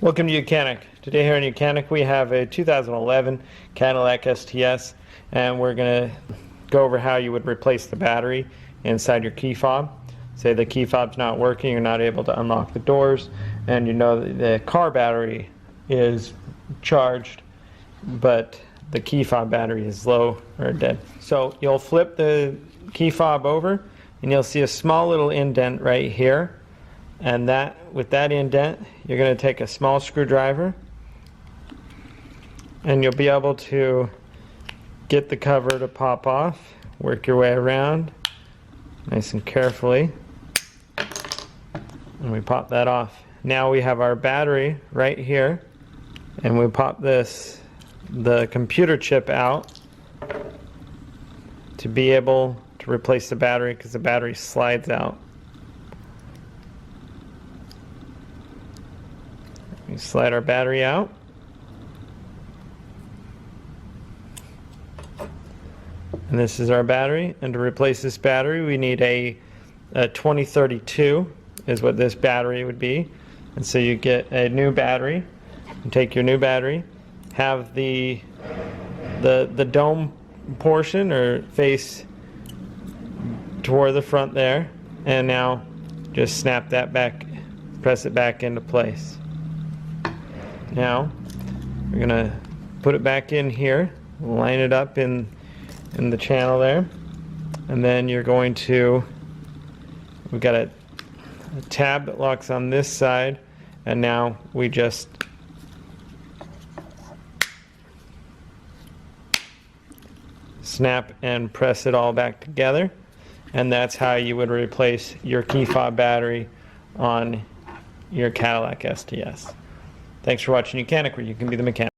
Welcome to YOUCANIC. Today here in YOUCANIC we have a 2011 Cadillac STS, and we're going to go over how you would replace the battery inside your key fob. Say the key fob's not working, you're not able to unlock the doors, and you know that the car battery is charged but the key fob battery is low or dead. So you'll flip the key fob over and you'll see a small little indent right here. And with that indent, you're going to take a small screwdriver and you'll be able to get the cover to pop off. Work your way around nice and carefully, and we pop that off. Now we have our battery right here, and we pop the computer chip out to be able to replace the battery, because the battery slides out. We slide our battery out. And this is our battery. And to replace this battery, we need a 2032 is what this battery would be. And so you get a new battery. You take your new battery, have the dome portion or face toward the front there, and now just snap that back, press it back into place. Now we're gonna put it back in here, line it up in the channel there, and then you're going to, we've got a tab that locks on this side, and now we just snap and press it all back together, and that's how you would replace your key fob battery on your Cadillac STS. Thanks for watching YOUCANIC, where you can be the mechanic.